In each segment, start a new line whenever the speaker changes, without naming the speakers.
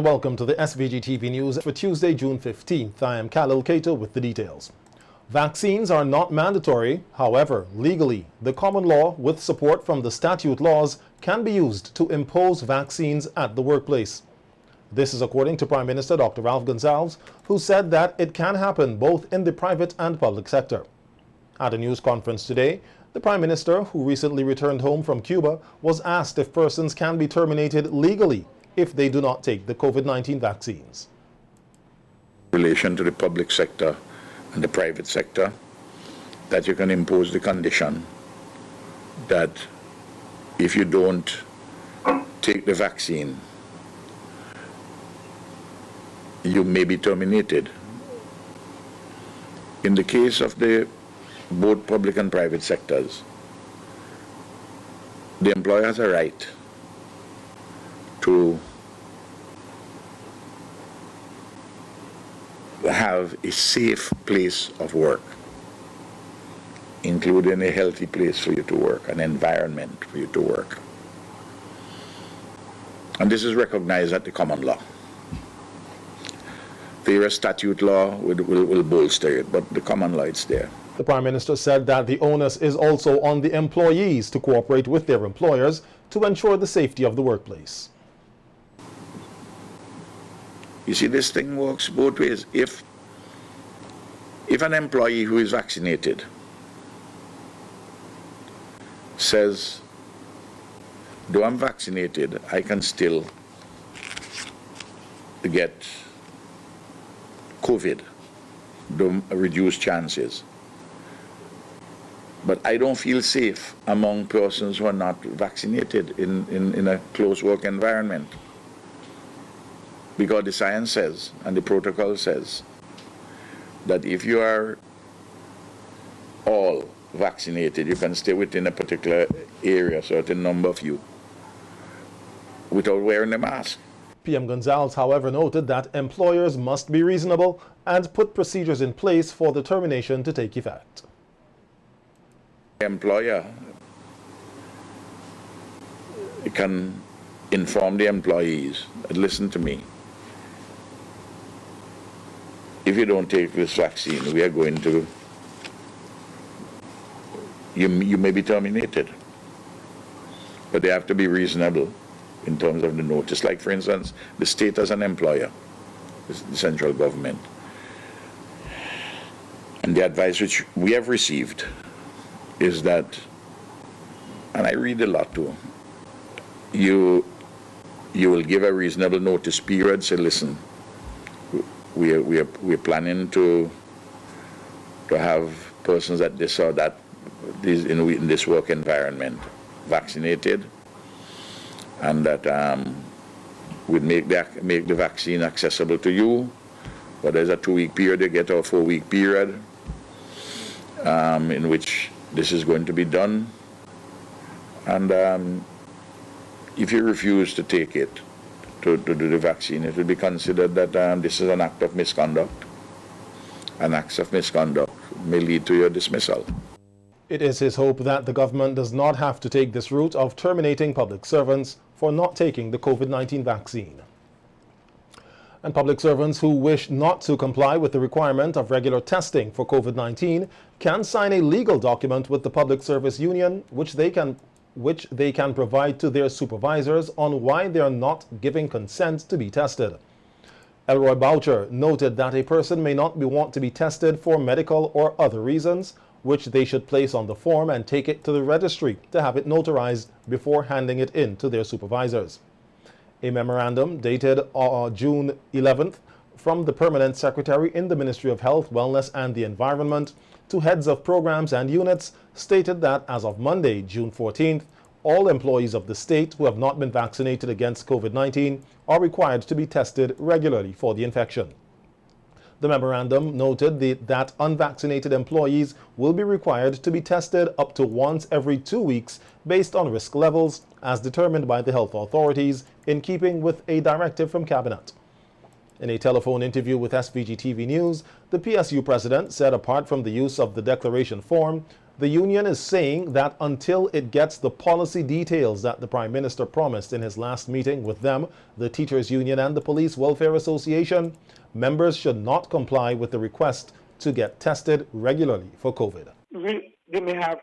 Welcome to the SVG-TV news for Tuesday, June 15th. I am Khalil Kato with the details. Vaccines are not mandatory. However, legally, the common law with support from the statute laws can be used to impose vaccines at the workplace. This is according to Prime Minister Dr. Ralph Gonsalves, who said that it can happen both in the private and public sector. At a news conference today, the Prime Minister, who recently returned home from Cuba, was asked if persons can be terminated legally if they do not take the COVID-19 vaccines.
In relation to the public sector and the private sector, that you can impose the condition that if you don't take the vaccine, you may be terminated. In the case of both public and private sectors, the employer has a right to have a safe place of work, including a healthy place for you to work, an environment for you to work. And this is recognized at the common law. Various statute law will bolster it, but the common law, it's there.
The Prime Minister said that the onus is also on the employees to cooperate with their employers to ensure the safety of the workplace.
You see, this thing works both ways. If an employee who is vaccinated says, though I'm vaccinated, I can still get COVID, though reduced chances, but I don't feel safe among persons who are not vaccinated in a close work environment. Because the science says, and the protocol says, that if you are all vaccinated, you can stay within a particular area, a certain number of you, without wearing a mask.
PM Gonsalves, however, noted that employers must be reasonable and put procedures in place for the termination to take effect.
The employer can inform the employees, listen to me, if you don't take this vaccine, we are going to, you may be terminated. But they have to be reasonable in terms of the notice. Like, for instance, the state as an employer, the central government. And the advice which we have received is that, and I read a lot too, you will give a reasonable notice period, say, listen, we're planning to have persons at this or that in this work environment vaccinated, and that we'd make the vaccine accessible to you. But there's a 2-week period, you get a 4-week period in which this is going to be done. And if you refuse to take it, to do the vaccine, it will be considered that this is an act of misconduct. An act of misconduct may lead to your dismissal.
It is his hope that the government does not have to take this route of terminating public servants for not taking the COVID-19 vaccine. And public servants who wish not to comply with the requirement of regular testing for COVID-19 can sign a legal document with the Public Service Union, which they can provide to their supervisors on why they are not giving consent to be tested. Elroy Boucher noted that a person may not want to be tested for medical or other reasons, which they should place on the form and take it to the registry to have it notarized before handing it in to their supervisors. A memorandum dated June 11th from the Permanent Secretary in the Ministry of Health, Wellness and the Environment to heads of programs and units stated that as of Monday, June 14th, all employees of the state who have not been vaccinated against COVID-19 are required to be tested regularly for the infection. The memorandum noted that unvaccinated employees will be required to be tested up to once every 2 weeks based on risk levels as determined by the health authorities in keeping with a directive from Cabinet. In a telephone interview with SVG-TV News, the PSU president said apart from the use of the declaration form, The union is saying that until it gets the policy details that the Prime Minister promised in his last meeting with them, the Teachers Union and the Police Welfare Association, members should not comply with the request to get tested regularly for COVID.
They may have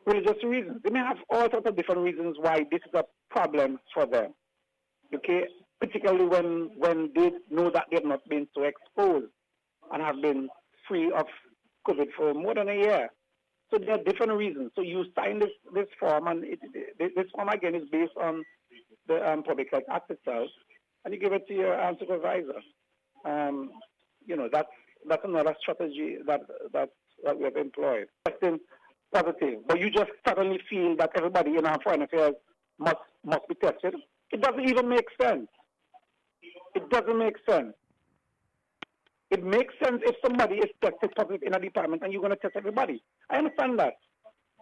religious reasons. They may have all sorts of different reasons why this is a problem for them. Okay? Particularly when they know that they have not been so exposed and have been free of COVID for more than a year. So there are different reasons. So you sign this form, and this form again is based on the Public Health Act itself, and you give it to your supervisor. That's another strategy that we have employed. Testing positive, but you just suddenly feel that everybody in our foreign affairs must be tested. It doesn't even make sense. It doesn't make sense. It makes sense if somebody is tested positive in a department and you're going to test everybody. I understand that.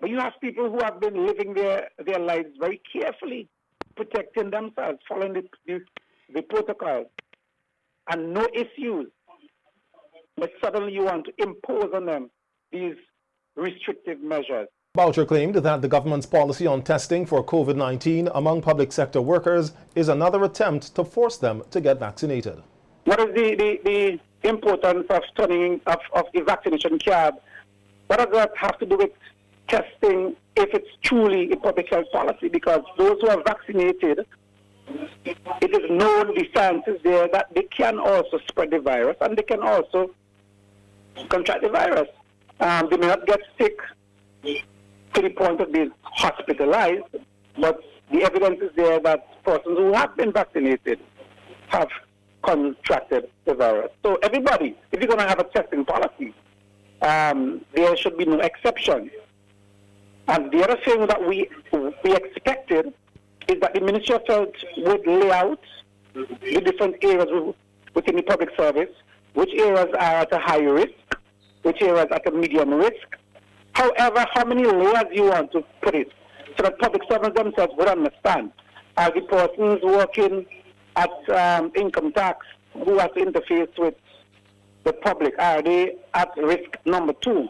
But you have people who have been living their lives very carefully, protecting themselves, following the protocols, and no issues. But suddenly you want to impose on them these restrictive measures.
Boucher claimed that the government's policy on testing for COVID-19 among public sector workers is another attempt to force them to get vaccinated.
What is the importance of the vaccination card? What does that have to do with testing if it's truly a public health policy? Because those who are vaccinated, it is known, the science is there, that they can also spread the virus and they can also contract the virus. They may not get sick to the point of being hospitalized, but the evidence is there that persons who have been vaccinated have contracted the virus. So everybody, if you're going to have a testing policy, there should be no exception. And the other thing that we expected is that the Ministry of Health would lay out the different areas within the public service, which areas are at a high risk, which areas at a medium risk. However, how many layers you want to put it, so that public servants themselves would understand. Are the persons working at income tax who have to interface with the public, are they at risk number 2?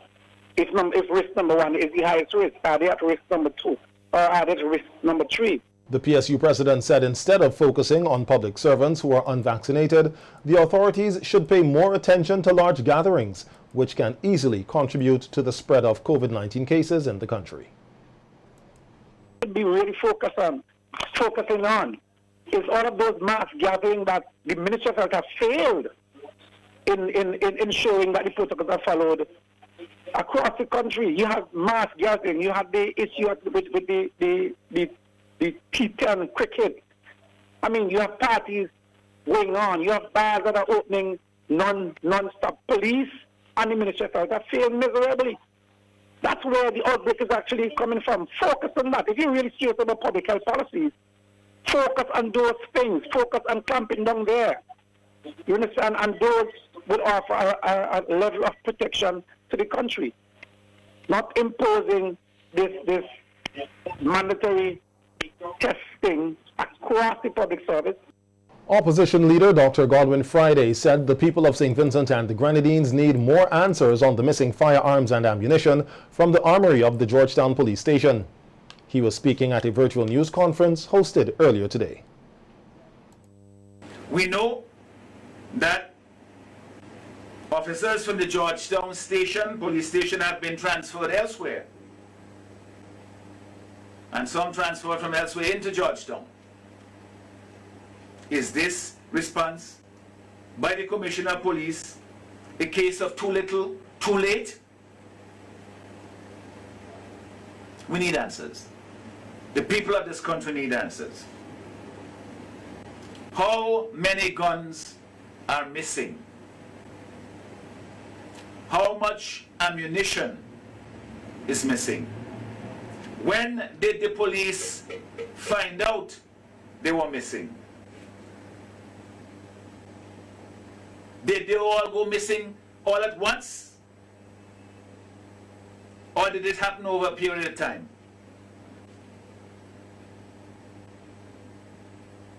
If risk number 1 is the highest risk, are they at risk number 2? Or are they at risk number 3?
The PSU president said instead of focusing on public servants who are unvaccinated, the authorities should pay more attention to large gatherings, which can easily contribute to the spread of COVID-19 cases in the country.
Be really focusing on is all of those mass gatherings that the Ministry of Health has failed in ensuring that the protocols are followed across the country. You have mass gathering. You have the issue with the T10 cricket. I mean, you have parties going on. You have bars that are opening non-stop. Police and the Ministry of Health have failed miserably. That's where the outbreak is actually coming from. Focus on that. If you're really serious about public health policies, focus on those things. Focus on clamping down there. You understand? And those will offer a level of protection to the country. Not imposing this mandatory testing across the public service.
Opposition leader Dr. Godwin Friday said the people of St. Vincent and the Grenadines need more answers on the missing firearms and ammunition from the armory of the Georgetown Police Station. He was speaking at a virtual news conference hosted earlier today.
We know that officers from the Georgetown police station have been transferred elsewhere, and some transferred from elsewhere into Georgetown. Is this response by the Commissioner of Police a case of too little, too late? We need answers. The people of this country need answers. How many guns are missing? How much ammunition is missing? When did the police find out they were missing? Did they all go missing all at once? Or did it happen over a period of time?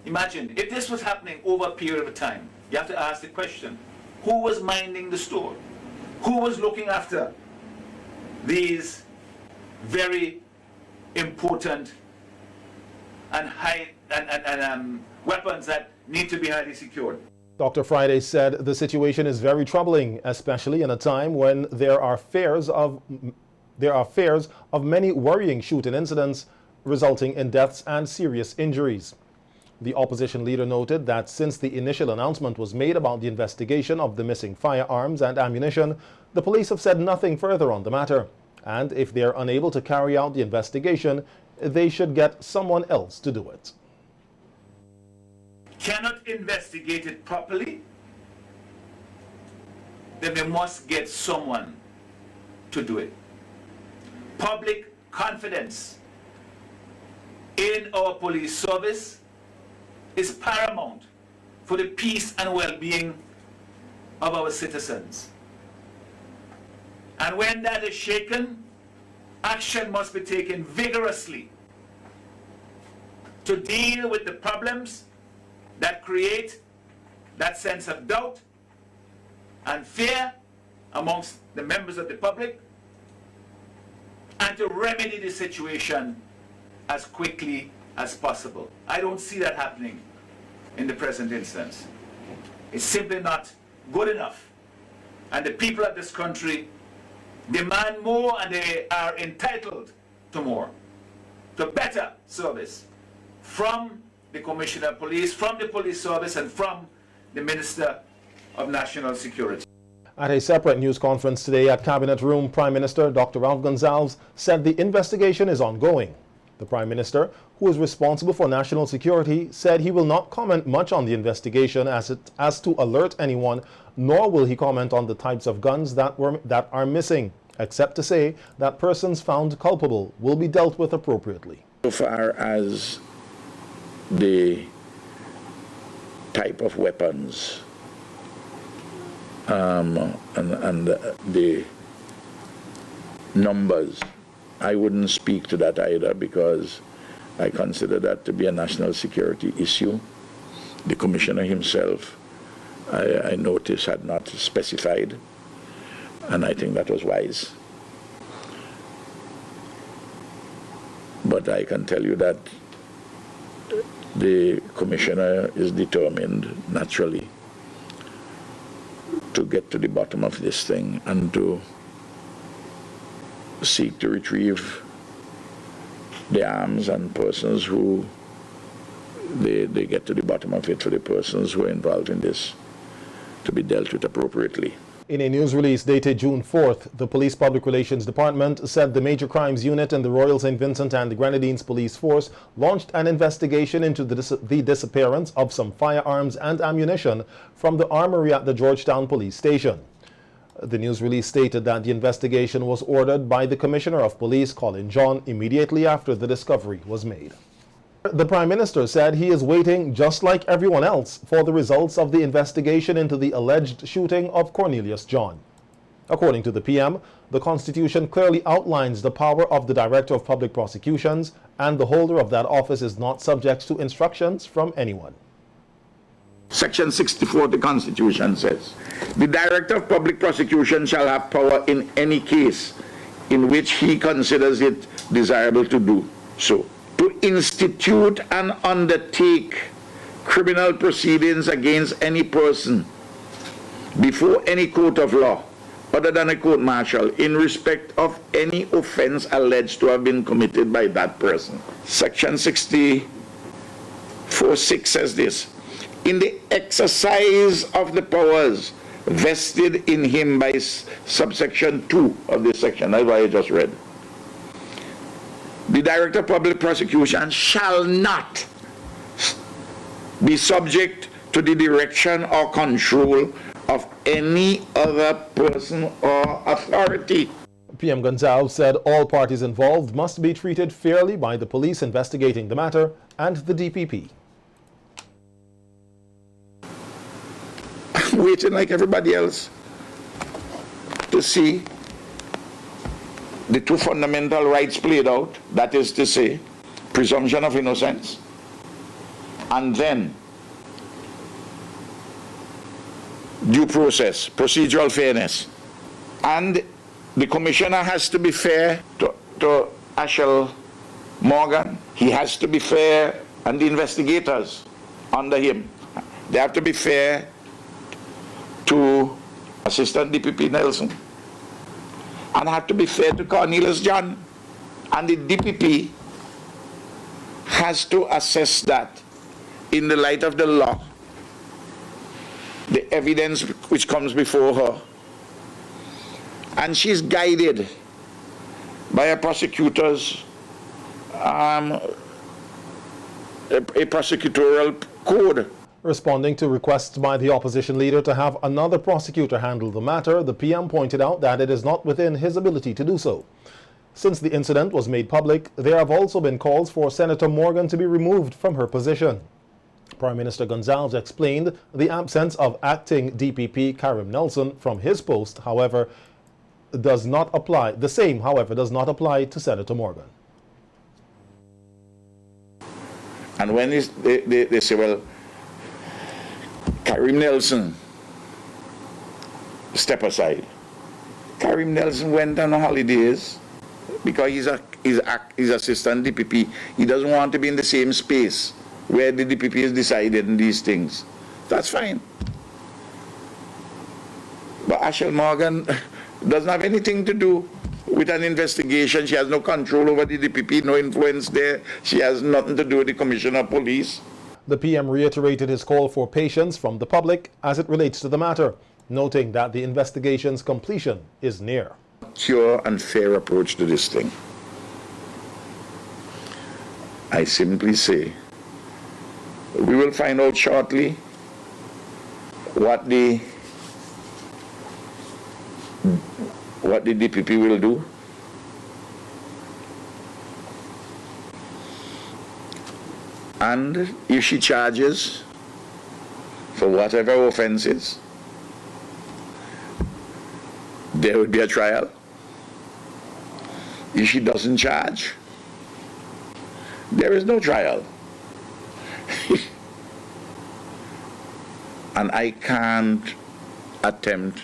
Imagine, if this was happening over a period of time, you have to ask the question, who was minding the store? Who was looking after these very important and weapons that need to be highly secured.
Dr. Friday said the situation is very troubling, especially in a time when there are fears of many worrying shooting incidents resulting in deaths and serious injuries. The opposition leader noted that since the initial announcement was made about the investigation of the missing firearms and ammunition, the police have said nothing further on the matter. And if they are unable to carry out the investigation, they should get someone else to do it.
Cannot investigate it properly, then they must get someone to do it. Public confidence in our police service is paramount for the peace and well-being of our citizens. And when that is shaken, action must be taken vigorously to deal with the problems that create that sense of doubt and fear amongst the members of the public, and to remedy the situation as quickly as possible. I don't see that happening in the present instance. It's simply not good enough. And the people of this country demand more, and they are entitled to more, to better service from the Commissioner of Police, from the police service, and from the Minister of National Security.
At a separate news conference today at Cabinet Room, Prime Minister Dr. Ralph Gonsalves said the investigation is ongoing. The Prime Minister, who is responsible for national security, said he will not comment much on the investigation as to alert anyone, nor will he comment on the types of guns that are missing, except to say that persons found culpable will be dealt with appropriately.
So far as the type of weapons and the numbers, I wouldn't speak to that either, because I consider that to be a national security issue. The Commissioner himself, I noticed, had not specified, and I think that was wise. But I can tell you that the Commissioner is determined, naturally, to get to the bottom of this thing and to seek to retrieve the arms and persons who they get to the bottom of it, for the persons who are involved in this to be dealt with appropriately.
In a news release dated June 4th, the Police Public Relations Department said the Major Crimes Unit in the Royal St. Vincent and the Grenadines Police Force launched an investigation into the disappearance of some firearms and ammunition from the armory at the Georgetown Police Station. The news release stated that the investigation was ordered by the Commissioner of Police, Colin John, immediately after the discovery was made. The Prime Minister said he is waiting, just like everyone else, for the results of the investigation into the alleged shooting of Cornelius John. According to the PM, the Constitution clearly outlines the power of the Director of Public Prosecutions, and the holder of that office is not subject to instructions from anyone.
Section 64 of the Constitution says, the Director of Public Prosecution shall have power in any case in which he considers it desirable to do so, to institute and undertake criminal proceedings against any person before any court of law other than a court-martial in respect of any offense alleged to have been committed by that person. Section 64(6) says this: in the exercise of the powers vested in him by subsection 2 of this section, that's what I just read, the Director of Public Prosecution shall not be subject to the direction or control of any other person or authority.
PM Gonsalves said all parties involved must be treated fairly by the police investigating the matter and the DPP.
I'm waiting like everybody else to see the two fundamental rights played out, that is to say, presumption of innocence, and then due process, procedural fairness. And the Commissioner has to be fair to to Ashel Morgan. He has to be fair, and the investigators under him, they have to be fair to Assistant DPP Nelson, and have to be fair to Cornelius John. And the DPP has to assess that in the light of the law, the evidence which comes before her. And she's guided by a prosecutor's, a prosecutorial code.
Responding to requests by the opposition leader to have another prosecutor handle the matter, the PM pointed out that it is not within his ability to do so. Since the incident was made public, there have also been calls for Senator Morgan to be removed from her position. Prime Minister Gonzalez explained the absence of acting DPP Karim Nelson from his post, however, does not apply. The same, however, does not apply to Senator Morgan.
And when they say, well, Karim Nelson, step aside. Karim Nelson went on holidays because he's assistant DPP. He doesn't want to be in the same space where the DPP is deciding these things. That's fine. But Ashel Morgan doesn't have anything to do with an investigation. She has no control over the DPP, no influence there. She has nothing to do with the Commissioner of Police.
The PM reiterated his call for patience from the public as it relates to the matter, noting that the investigation's completion is near.
Pure and fair approach to this thing. I simply say, we will find out shortly what the DPP will do. And if she charges for whatever offenses, there will be a trial. If she doesn't charge, there is no trial. And I can't attempt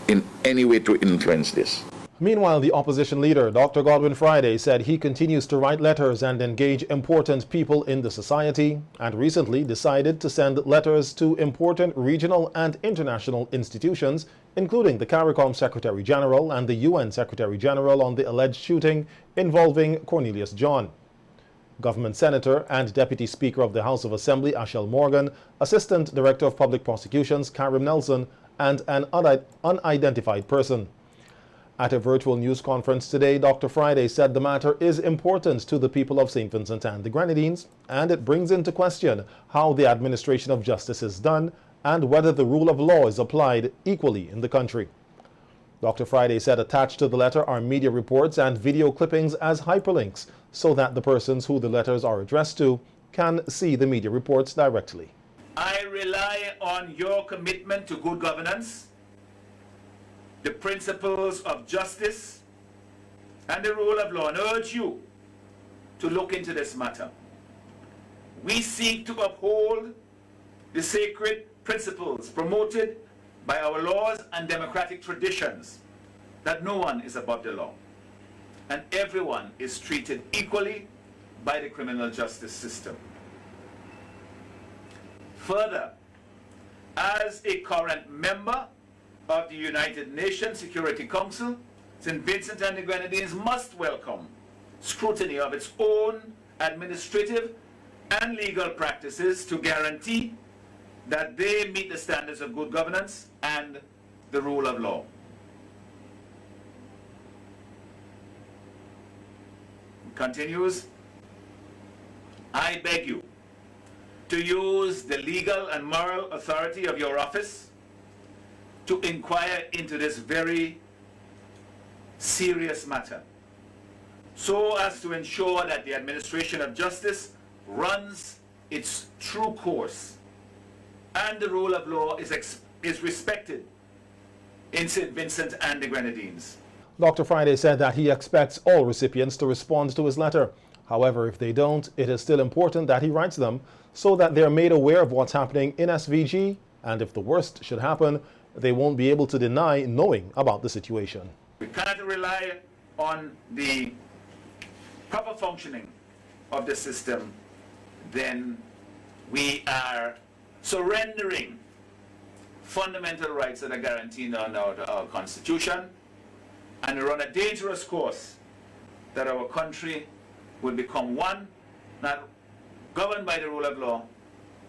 in any way to influence this.
Meanwhile, the opposition leader, Dr. Godwin Friday, said he continues to write letters and engage important people in the society, and recently decided to send letters to important regional and international institutions, including the CARICOM Secretary General and the UN Secretary General, on the alleged shooting involving Cornelius John. Government Senator and Deputy Speaker of the House of Assembly Ashel Morgan, Assistant Director of Public Prosecutions Karim Nelson, and an unidentified person. At a virtual news conference today, Dr. Friday said the matter is important to the people of St. Vincent and the Grenadines, and it brings into question how the administration of justice is done and whether the rule of law is applied equally in the country. Dr. Friday said attached to the letter are media reports and video clippings as hyperlinks so that the persons who the letters are addressed to can see the media reports directly.
I rely on your commitment to good governance, the principles of justice, and the rule of law, and urge you to look into this matter. We seek to uphold the sacred principles promoted by our laws and democratic traditions, that no one is above the law, and everyone is treated equally by the criminal justice system. Further, as a current member of the United Nations Security Council, St. Vincent and the Grenadines must welcome scrutiny of its own administrative and legal practices to guarantee that they meet the standards of good governance and the rule of law. It continues, I beg you to use the legal and moral authority of your office to inquire into this very serious matter, so as to ensure that the administration of justice runs its true course and the rule of law is respected in St. Vincent and the Grenadines.
Dr. Friday said that he expects all recipients to respond to his letter. However, if they don't, it is still important that he writes them so that they are made aware of what's happening in SVG, and if the worst should happen, they won't be able to deny knowing about the situation.
We cannot rely on the proper functioning of the system, then we are surrendering fundamental rights that are guaranteed under our Constitution, and we run a dangerous course that our country will become one, not governed by the rule of law,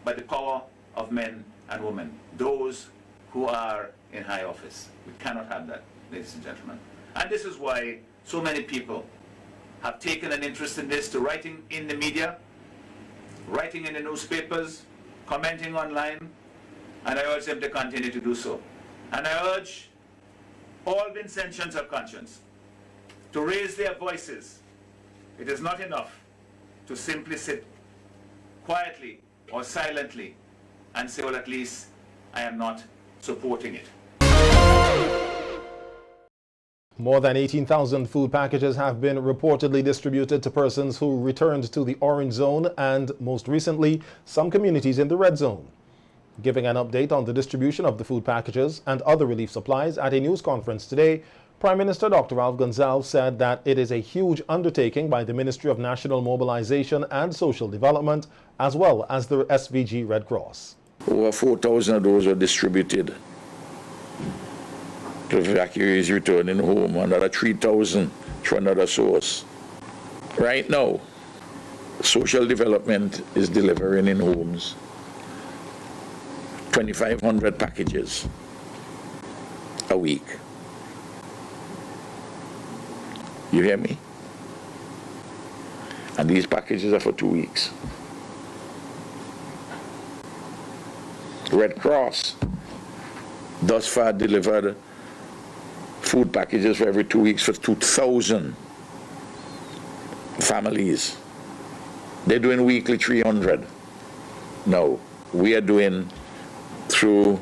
but the power of men and women, those who are in high office. We cannot have that, ladies and gentlemen. And this is why so many people have taken an interest in this, to writing in the media, writing in the newspapers, commenting online, and I urge them to continue to do so. And I urge all Vincentians of conscience to raise their voices. It is not enough to simply sit quietly or silently and say, well, at least I am not supporting it.
More than 18,000 food packages have been reportedly distributed to persons who returned to the orange zone and, most recently, some communities in the red zone. Giving an update on the distribution of the food packages and other relief supplies at a news conference today, Prime Minister Dr. Alf Gonsalves said that it is a huge undertaking by the Ministry of National Mobilization and Social Development, as well as the SVG Red Cross.
Over 4,000 of those were distributed to evacuees returning home, another 3,000 to another source. Right now, social development is delivering in homes 2,500 packages a week. You hear me? And these packages are for 2 weeks. Red Cross thus far delivered food packages for every 2 weeks for 2,000 families. They're doing weekly 300. No, we are doing through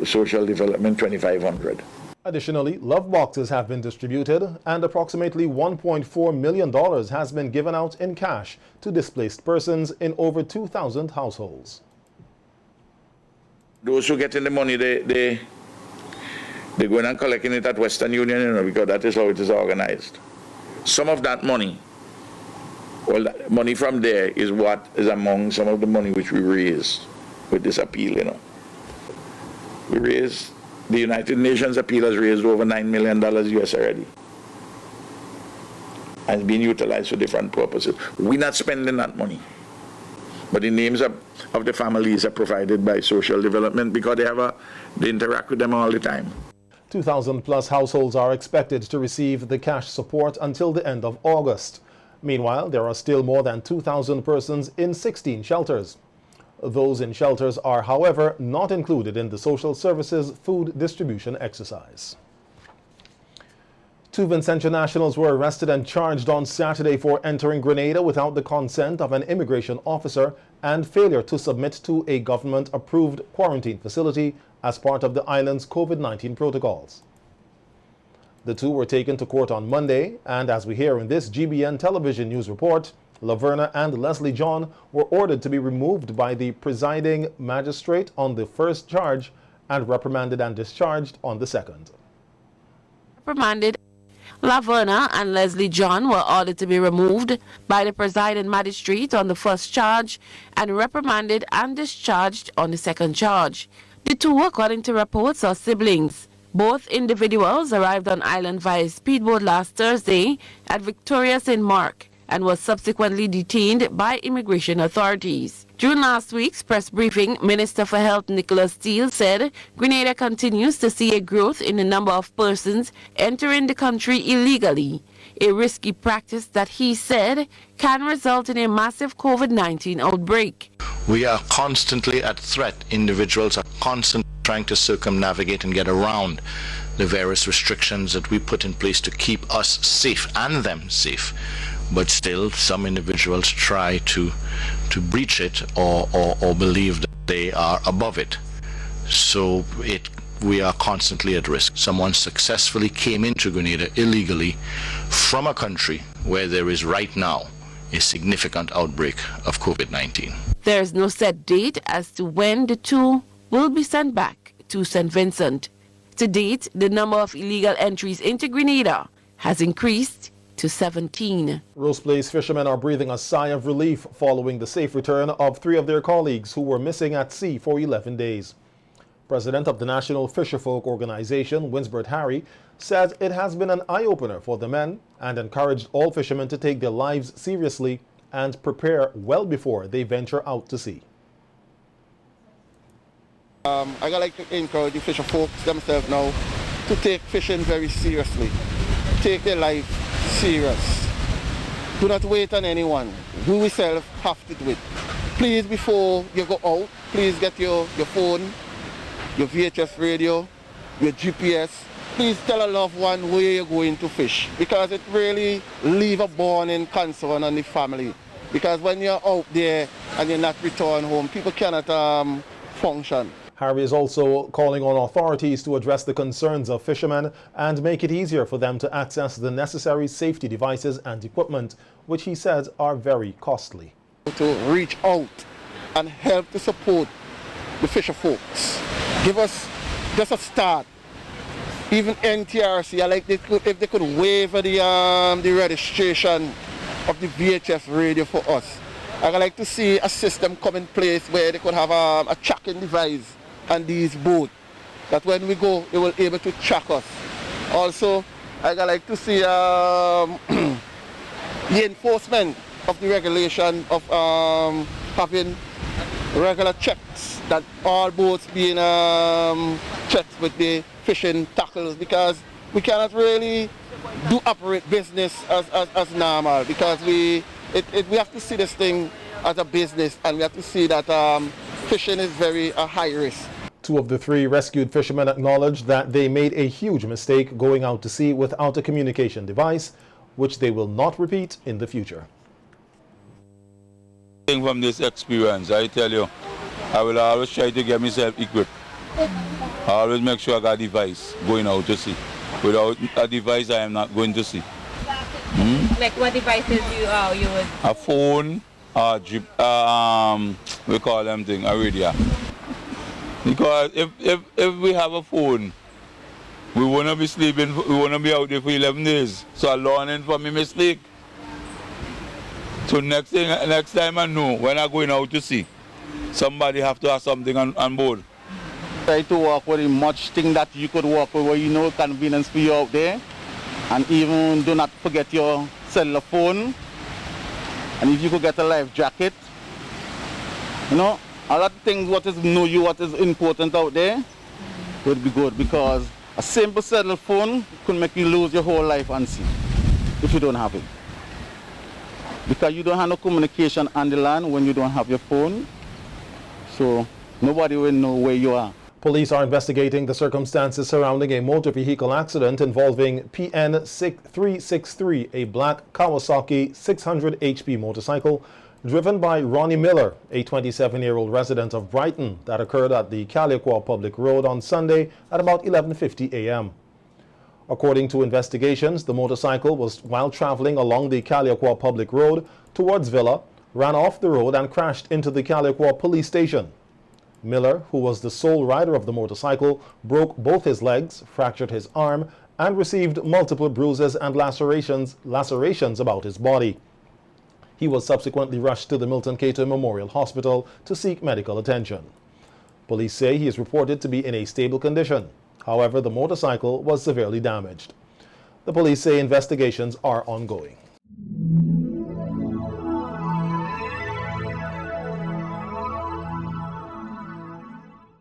social development 2,500.
Additionally, love boxes have been distributed and approximately $1.4 million has been given out in cash to displaced persons in over 2,000 households.
Those who get in the money, they go in and collecting it at Western Union, you know, because that is how it is organized. Some of that money, well, that money from there is what is among some of the money which we raised with this appeal, you know. We raised, the United Nations appeal has raised over $9 million US already. And it's being utilized for different purposes. We're not spending that money. But the names of the families are provided by social development because they interact with them all the time.
2,000 plus households are expected to receive the cash support until the end of August. Meanwhile, there are still more than 2,000 persons in 16 shelters. Those in shelters are, however, not included in the social services food distribution exercise. 2 Vicentia nationals were arrested and charged on Saturday for entering Grenada without the consent of an immigration officer and failure to submit to a government-approved quarantine facility as part of the island's COVID-19 protocols. The 2 were taken to court on Monday, and as we hear in this GBN television news report, Laverna and Leslie John were ordered to be removed by the presiding magistrate on the first charge and reprimanded and discharged on the second.
Reprimanded, Laverna and Leslie John were ordered to be removed by the presiding magistrate on the first charge and reprimanded and discharged on the second charge. The 2, according to reports, are siblings. Both individuals arrived on island via speedboat last Thursday at Victoria St. Mark and was subsequently detained by immigration authorities. During last week's press briefing, Minister for Health Nicholas Steele said Grenada continues to see a growth in the number of persons entering the country illegally, a risky practice that he said can result in a massive COVID-19 outbreak.
We are constantly at threat. Individuals are constantly trying to circumnavigate and get around the various restrictions that we put in place to keep us safe and them safe. But still, some individuals try to breach it or believe that they are above it. So we are constantly at risk. Someone successfully came into Grenada illegally from a country where there is right now a significant outbreak of COVID-19.
There is no set date as to when the 2 will be sent back to St. Vincent. To date, the number of illegal entries into Grenada has increased to 17.
Rose Place fishermen are breathing a sigh of relief following the safe return of 3 of their colleagues who were missing at sea for 11 days. President of the National Fisherfolk Organization, Winsbert Harry, said it has been an eye-opener for the men and encouraged all fishermen to take their lives seriously and prepare well before they venture out to sea.
I like to encourage the fisher folks themselves now to take fishing very seriously. Take their life serious. Do not wait on anyone. We ourselves have to do it. Please, before you go out, please get your phone, your VHF radio, your GPS. Please tell a loved one where you're going to fish, because it really leaves a burning concern on the family. Because when you're out there and you're not returning home, people cannot function.
Harry is also calling on authorities to address the concerns of fishermen and make it easier for them to access the necessary safety devices and equipment, which he says are very costly.
To reach out and help to support the fisher folks. Give us just a start. Even NTRC, I like if they could waive the registration of the VHF radio for us. I'd like to see a system come in place where they could have a tracking device on these boats, that when we go, they will be able to track us. Also, I'd like to see the enforcement of the regulation of having regular checks, that all boats being checked with the fishing tackles, because we cannot really operate business as normal, because we have to see this thing as a business, and we have to see that fishing is very high risk.
2 of the 3 rescued fishermen acknowledged that they made a huge mistake going out to sea without a communication device, which they will not repeat in the future.
From this experience, I tell you, I will always try to get myself equipped. I always make sure I got a device going out to sea. Without a device, I am not going to sea.
Like what devices you would?
A phone, we call them thing, a radio. Because if we have a phone, we won't be sleeping, we won't be out there for 11 days. So I'm learning from my mistake. So next time I know, when I'm going out to sea, somebody have to have something on board.
Try to work with as much thing that you could work with, where you know convenience for you out there. And even do not forget your cellular phone. And if you could get a life jacket, you know, a lot of things what is important out there would be good, because a simple cellular phone could make you lose your whole life on sea if you don't have it. Because you don't have no communication on the land when you don't have your phone, so nobody will know where you are.
Police are investigating the circumstances surrounding a motor vehicle accident involving PN 363, a black Kawasaki 600 HP motorcycle driven by Ronnie Miller, a 27-year-old resident of Brighton, that occurred at the Caliaqua Public Road on Sunday at about 11:50 a.m. According to investigations, the motorcycle was, while traveling along the Caliaqua Public Road towards Villa, ran off the road and crashed into the Caliaqua police station. Miller, who was the sole rider of the motorcycle, broke both his legs, fractured his arm, and received multiple bruises and lacerations about his body. He was subsequently rushed to the Milton Cato Memorial Hospital to seek medical attention. Police say he is reported to be in a stable condition. However, the motorcycle was severely damaged. The police say investigations are ongoing.